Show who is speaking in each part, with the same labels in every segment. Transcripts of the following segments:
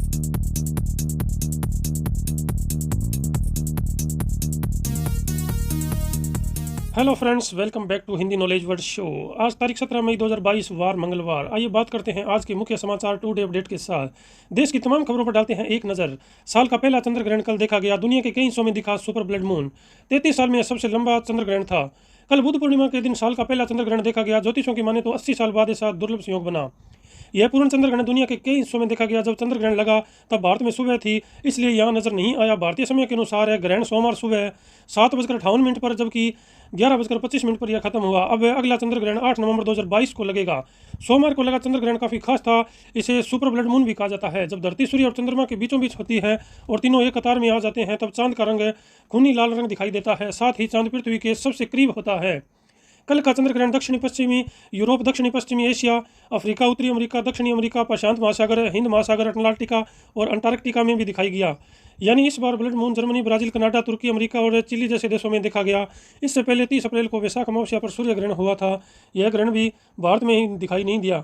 Speaker 1: Hello friends, welcome back to Hindi knowledge word show. आज तारीख 17 मई 2022 वार मंगलवार। आइए बात करते हैं आज के मुख्य समाचार टुडे अपडेट के साथ। देश की तमाम खबरों पर डालते हैं एक नज़र। साल का पहला चंद्र ग्रहण कल देखा गया। दुनिया के कई हिस्सों में दिखा सुपर ब्लड मून। 33 साल में सबसे लंबा चंद्र ग्रहण था। कल बुध पूर्णिमा के दिन साल का पहला चंद्र ग्रहण देखा गया। ज्योतिषों की माने तो 80 साल बाद ऐसा दुर्लभ संयोग बना। यह पूर्ण चंद्र ग्रहण दुनिया के कई हिस्सों में देखा गया। जब चंद्र ग्रहण लगा तब भारत में सुबह थी, इसलिए यहाँ नजर नहीं आया। भारतीय समय के अनुसार ग्रहण सोमवार सुबह 7:58 पर, जबकि 11:25 पर यह खत्म हुआ। अब अगला चंद्र ग्रहण 8 नवंबर 2022 को लगेगा। सोमवार को लगा चंद्र ग्रहण काफी खास था। इसे सुपर ब्लड मून भी कहा जाता है। जब धरती, सूर्य और चंद्रमा के बीचों बीच होती है और तीनों एक कतार में आ जाते हैं, तब चांद का रंग खूनी लाल रंग दिखाई देता है। साथ ही चांद पृथ्वी के सबसे करीब होता है। कल का चंद्र ग्रहण दक्षिणी पश्चिमी यूरोप, दक्षिणी पश्चिमी एशिया, अफ्रीका, उत्तरी अमेरिका, दक्षिणी अमेरिका, प्रशांत महासागर, हिंद महासागर, अटलांटिका और अंटार्कटिका में भी दिखाई गया। यानी इस बार blood moon Germany, Brazil, Canada, तुर्की, अमेरिका और चिली जैसे देशों में देखा गया। इससे पहले 30 अप्रैल को वैशाख अमावस्या पर सूर्य ग्रहण हुआ था। यह ग्रहण भी भारत में ही दिखाई नहीं दिया।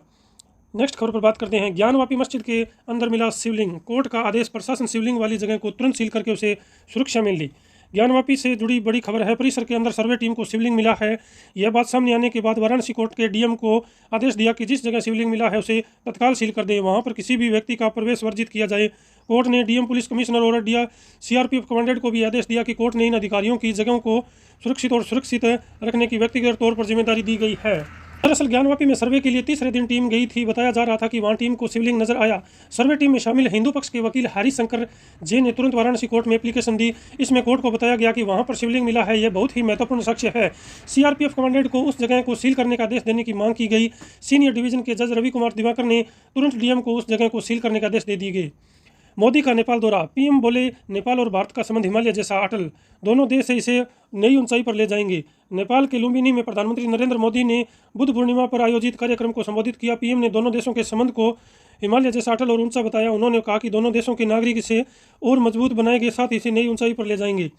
Speaker 1: नेक्स्ट खबर पर बात करते हैं। ज्ञानवापी मस्जिद के अंदर मिला शिवलिंग। कोर्ट का आदेश, प्रशासन शिवलिंग वाली जगह को तुरंत सील करके उसे सुरक्षा मिल ली। ज्ञानवापी से जुड़ी बड़ी खबर है। परिसर के अंदर सर्वे टीम को शिवलिंग मिला है। यह बात सामने आने के बाद वाराणसी कोर्ट के डीएम को आदेश दिया कि जिस जगह शिवलिंग मिला है उसे तत्काल सील कर दे, वहां पर किसी भी व्यक्ति का प्रवेश वर्जित किया जाए। कोर्ट ने डीएम, पुलिस कमिश्नर और सीआरपीएफ कमांडेंट को भी आदेश दिया कि कोर्ट ने इन अधिकारियों की जगहों को सुरक्षित रखने की व्यक्तिगत तौर पर जिम्मेदारी दी गई है। दरअसल ज्ञानवापी में सर्वे के लिए तीसरे दिन टीम गई थी। बताया जा रहा था कि वहां टीम को शिवलिंग नजर आया। सर्वे टीम में शामिल हिंदू पक्ष के वकील हरिशंकर जे ने तुरंत वाराणसी कोर्ट में एप्लीकेशन दी। इसमें कोर्ट को बताया गया कि वहां पर शिवलिंग मिला है। यह बहुत ही महत्वपूर्ण साक्ष्य है। सीआरपीएफ कमांडेंट को उस जगह को सील करने का आदेश देने की मांग की गई। सीनियर डिवीजन के जज रवि कुमार दिवाकर ने तुरंत डीएम को उस जगह को सील करने का आदेश दे दिए गए। मोदी का नेपाल दौरा। पीएम बोले, नेपाल और भारत का संबंध हिमालय जैसा अटल। दोनों देश इसे नई ऊंचाई पर ले जाएंगे। नेपाल के लुम्बिनी में प्रधानमंत्री नरेंद्र मोदी ने बुध पूर्णिमा पर आयोजित कार्यक्रम को संबोधित किया। पीएम ने दोनों देशों के संबंध को हिमालय जैसा अटल और ऊंचा बताया। उन्होंने कहा कि दोनों देशों के नागरिक इसे और मजबूत बनाएंगे, साथ ही इसे नई ऊंचाई पर ले जाएंगे।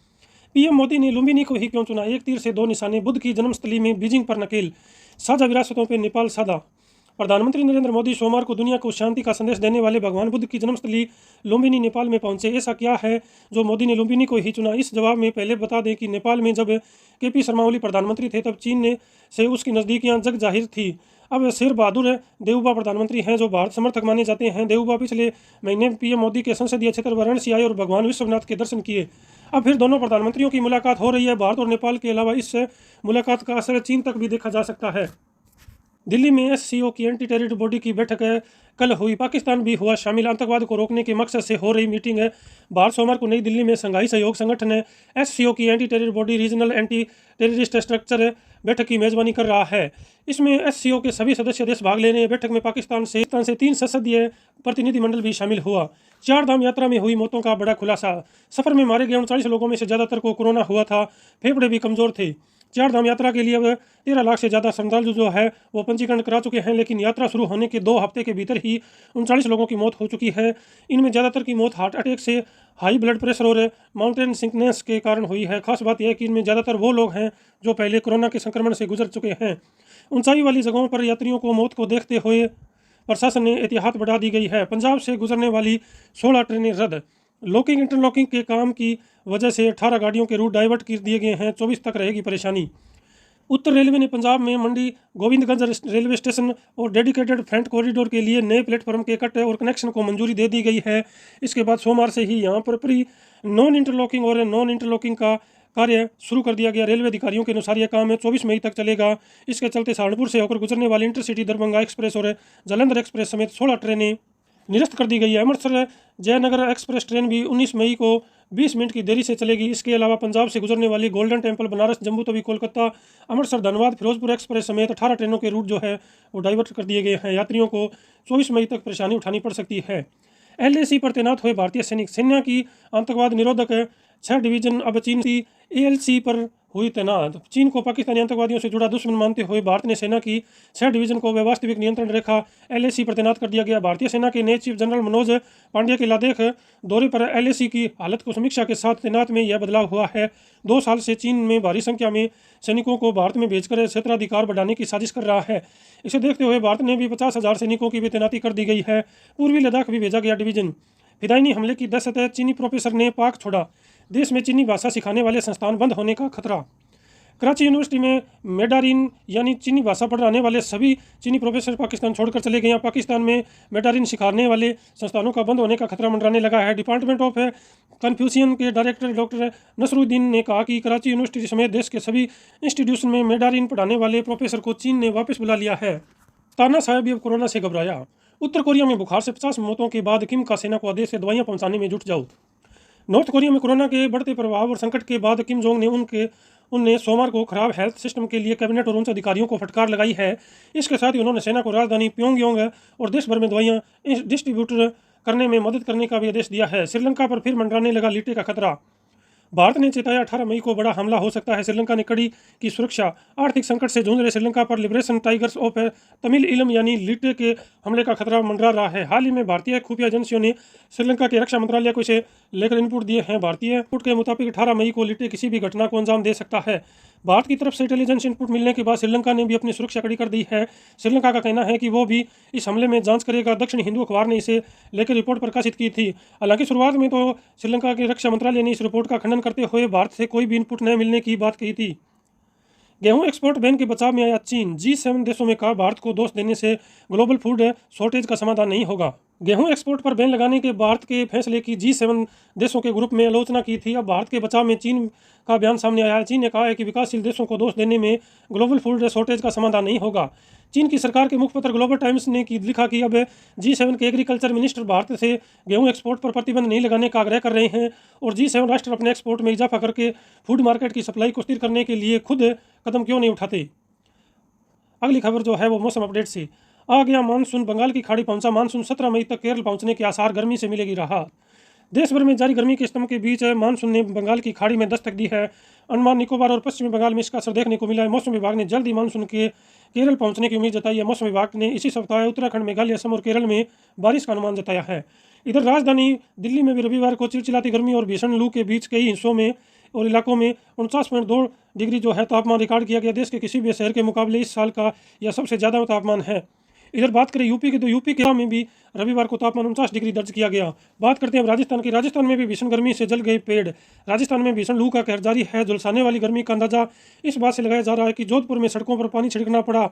Speaker 1: पीएम मोदी ने लुम्बिनी को ही क्यों चुना? एक तीर से दो निशाने। बुद्ध की जन्मस्थली में बीजिंग पर नकेल। साझा विरासतों पर नेपाल साधा। प्रधानमंत्री नरेंद्र मोदी सोमवार को दुनिया को शांति का संदेश देने वाले भगवान बुद्ध की जन्मस्थली लुम्बिनी नेपाल में पहुंचे। ऐसा क्या है जो मोदी ने लुम्बिनी को ही चुना? इस जवाब में पहले बता दें कि नेपाल में जब केपी शर्मा ओली प्रधानमंत्री थे तब चीन ने से उसकी नज़दीकियां जग जाहिर थी। अब शेर बहादुर देवुबा प्रधानमंत्री हैं जो भारत समर्थक माने जाते हैं। देवुबा पिछले महीने पीएम मोदी के संसदीय क्षेत्र वाराणसी आए और भगवान विश्वनाथ के दर्शन किए। अब फिर दोनों प्रधानमंत्रियों की मुलाकात हो रही है। भारत और नेपाल के अलावा इस मुलाकात का असर चीन तक भी देखा जा सकता है। दिल्ली में एससीओ की एंटी टेरर बॉडी की बैठक कल हुई। पाकिस्तान भी हुआ शामिल। आतंकवाद को रोकने के मकसद से हो रही मीटिंग है। भारत सोमवार को नई दिल्ली में संघाई सहयोग संगठन एससीओ की anti terror body regional anti terrorist structure बैठक की मेजबानी कर रहा है। इसमें एससीओ के सभी सदस्य देश भाग ले रहे हैं। बैठक में पाकिस्तान से 3 संसदीय प्रतिनिधिमंडल भी शामिल हुआ। 4 धाम यात्रा में हुई मौतों का बड़ा खुलासा। सफर में मारे गए 39 लोगों में से ज्यादातर को कोरोना हुआ था। फेफड़े भी कमजोर थे। 4 धाम यात्रा के लिए अब 13 लाख से ज़्यादा श्रद्धालु जो है वो पंजीकरण करा चुके हैं, लेकिन यात्रा शुरू होने के 2 हफ्ते के भीतर ही 39 लोगों की मौत हो चुकी है। इनमें ज़्यादातर की मौत हार्ट अटैक से, हाई ब्लड प्रेशर और माउंटेन सिकनेस के कारण हुई है। खास बात यह है कि इनमें ज़्यादातर वो लोग हैं जो पहले कोरोना के संक्रमण से गुजर चुके हैं। ऊंचाई वाली जगहों पर यात्रियों को मौत को देखते हुए प्रशासन ने एहतियात बढ़ा दी गई है। पंजाब से गुजरने वाली 16 ट्रेनें रद्द। लॉकिंग इंटरलॉकिंग के काम की वजह से 18 गाड़ियों के रूट डाइवर्ट कर दिए गए हैं। 24 तक रहेगी परेशानी। उत्तर रेलवे ने पंजाब में मंडी गोविंदगंज रेलवे स्टेशन और डेडिकेटेड फ्रंट कॉरिडोर के लिए नए प्लेटफॉर्म के कट और कनेक्शन को मंजूरी दे दी गई है। इसके बाद सोमवार से ही यहां पर प्री नॉन इंटरलॉकिंग और नॉन इंटरलॉकिंग का कार्य शुरू कर दिया गया। रेलवे अधिकारियों के अनुसार यह काम 24 मई तक चलेगा। इसके चलते सहारनपुर से होकर गुजरने वाली इंटरसिटी दरभंगा एक्सप्रेस और जालंधर एक्सप्रेस समेत 16 ट्रेनें निरस्त कर दी गई है। अमृतसर जयनगर एक्सप्रेस ट्रेन भी 19 मई को 20 मिनट की देरी से चलेगी। इसके अलावा पंजाब से गुजरने वाली Golden Temple, Banaras, Jammu Tawi, Kolkata, Amritsar, Dhanbad, Firozpur express समेत 18 ट्रेनों के रूट जो है वो डाइवर्ट कर दिए गए हैं। यात्रियों को 24 मई तक परेशानी उठानी पड़ सकती है। एलएसी पर तैनात हुए भारतीय सैनिक। सेना की आतंकवाद निरोधक 6 डिवीजन अब चीन की एएलसी पर हुई तैनात। चीन को पाकिस्तानी आतंकवादियों से जुड़ा दुश्मन मानते हुए भारत ने सेना की 6 डिवीजन को वास्तविक नियंत्रण रेखा एलएसी पर तैनात कर दिया गया। भारतीय सेना के नए चीफ जनरल मनोज पांड्या के लद्दाख दौरे पर एलएसी की हालत को समीक्षा के साथ तैनात में यह बदलाव हुआ है। 2 साल से चीन में भारी संख्या में सैनिकों को भारत में भेजकर क्षेत्राधिकार बढ़ाने की साजिश कर रहा है। इसे देखते हुए भारत ने भी 50,000 सैनिकों की भी तैनाती कर दी गई है। पूर्वी लद्दाख भी भेजा गया डिवीजन। फिदायनी हमले की दहशत है, चीनी प्रोफेसर ने पाक छोड़ा। देश में चीनी भाषा सिखाने वाले संस्थान बंद होने का खतरा। कराची यूनिवर्सिटी में मैडारिन यानी चीनी भाषा पढ़ाने वाले सभी चीनी प्रोफेसर पाकिस्तान छोड़कर चले गए हैं। पाकिस्तान में मैडारिन सिखाने वाले संस्थानों का बंद होने का खतरा मंडराने लगा है। डिपार्टमेंट ऑफ कन्फ्यूशियन के डायरेक्टर डॉक्टर नसरुद्दीन ने कहा कि कराची यूनिवर्सिटी समेत देश के सभी इंस्टीट्यूशन में मैडारिन पढ़ाने वाले प्रोफेसर को चीन ने वापस बुला लिया है। ताना साहब भी अब कोरोना से घबराया। उत्तर कोरिया में बुखार से 50 मौतों के बाद किम का सेना को आदेश से दवाइयां पहुंचाने में जुट जाओ। नॉर्थ कोरिया में कोरोना के बढ़ते प्रभाव और संकट के बाद किम जोंग ने उनने सोमवार को खराब हेल्थ सिस्टम के लिए कैबिनेट और उच्च अधिकारियों को फटकार लगाई है। इसके साथ ही उन्होंने सेना को राजधानी प्योंगयांग और देश भर में दवाइयां डिस्ट्रीब्यूटर करने में मदद करने का भी आदेश दिया है। श्रीलंका पर फिर मंडराने लगा लीटे का खतरा। भारत ने चेताया 18 मई को बड़ा हमला हो सकता है। श्रीलंका ने कड़ी की सुरक्षा। आर्थिक संकट से जूझ रहे श्रीलंका पर लिबरेशन टाइगर्स ऑफ तमिल इलम यानी लीटे के हमले का खतरा मंडरा रहा है। हाल ही में भारतीय खुफिया एजेंसियों ने श्रीलंका के रक्षा मंत्रालय को इसे लेकर इनपुट दिए हैं। भारतीय इनपुट के मुताबिक 18 मई को लीटे किसी भी घटना को अंजाम दे सकता है। भारत की तरफ से इंटेलिजेंस इनपुट मिलने के बाद श्रीलंका ने भी अपनी सुरक्षा कड़ी कर दी है। श्रीलंका का कहना है कि वो भी इस हमले में जांच करेगा। दक्षिण हिंदू अखबार ने इसे लेकर रिपोर्ट प्रकाशित की थी। हालांकि शुरुआत में तो श्रीलंका के रक्षा मंत्रालय ने इस रिपोर्ट का खंडन करते हुए भारत से कोई भी इनपुट न मिलने की बात कही थी। गेहूं एक्सपोर्ट बैन के बचाव में आया चीन। G7 देशों में कहा भारत को दोष देने से ग्लोबल फूड शॉर्टेज का समाधान नहीं होगा। गेहूं एक्सपोर्ट पर बैन लगाने के भारत के फैसले की G7 देशों के ग्रुप में आलोचना की थी। अब भारत के बचाव में चीन का बयान सामने आया है। चीन ने कहा है कि विकासशील देशों को दोष देने में ग्लोबल फूड शॉर्टेज का समाधान नहीं होगा। चीन की सरकार के मुखपत्र ग्लोबल टाइम्स ने लिखा कि अब G7 के एग्रीकल्चर मिनिस्टर भारत से गेहूं एक्सपोर्ट पर प्रतिबंध नहीं लगाने का आग्रह कर रहे हैं और G7 राष्ट्र अपने एक्सपोर्ट में इजाफा करके फूड मार्केट की सप्लाई को स्थिर करने के लिए खुद कदम क्यों नहीं उठाते। अगली खबर जो है वो मौसम अपडेट से। आ गया मानसून, बंगाल की खाड़ी पहुंचा मानसून। 17 मई तक केरल पहुंचने के आसार, गर्मी से मिलेगी राहत। देश भर में जारी गर्मी के स्तंभ के बीच मानसून ने बंगाल की खाड़ी में दस्तक दी है। अंडमान निकोबार और पश्चिमी बंगाल में इसका असर देखने को मिला है। मौसम विभाग ने जल्द ही मानसून के केरल पहुंचने की उम्मीद जताई है। मौसम विभाग ने इसी सप्ताह उत्तराखंड, मेघालय, असम और केरल में बारिश का अनुमान जताया है। इधर राजधानी दिल्ली में भी रविवार को चिलचिलाती गर्मी और भीषण लू के बीच कई हिस्सों में और इलाकों में 49.2 डिग्री जो है तापमान रिकॉर्ड किया गया। देश के किसी भी शहर के मुकाबले इस साल का यह सबसे ज़्यादा तापमान है। इधर बात करें यूपी की, तो यूपी के में भी रविवार को तापमान 49 डिग्री दर्ज किया गया। बात करते हैं अब राजस्थान की। राजस्थान में भी भीषण गर्मी से जल गए पेड़। राजस्थान में भीषण लू का कहर जारी है। झुलसाने वाली गर्मी का अंदाजा इस बात से लगाया जा रहा है कि जोधपुर में सड़कों पर पानी छिड़कना पड़ा।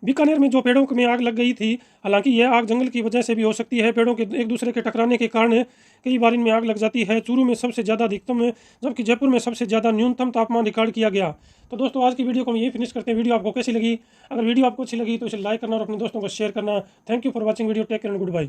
Speaker 1: बीकानेर में जो पेड़ों में आग लग गई थी, हालांकि यह आग जंगल की वजह से भी हो सकती है। पेड़ों के एक दूसरे के टकराने के कारण कई बार इनमें आग लग जाती है। चूरू में सबसे ज़्यादा अधिकतम जबकि जयपुर में सबसे ज़्यादा न्यूनतम तापमान रिकॉर्ड किया गया। तो दोस्तों आज की वीडियो को हम यही फिनिश करते हैं। वीडियो आपको कैसी लगी? अगर वीडियो आपको अच्छी लगी तो इसे लाइक करना और अपने दोस्तों को शेयर करना। Thank you for watching video. Take care and good bye.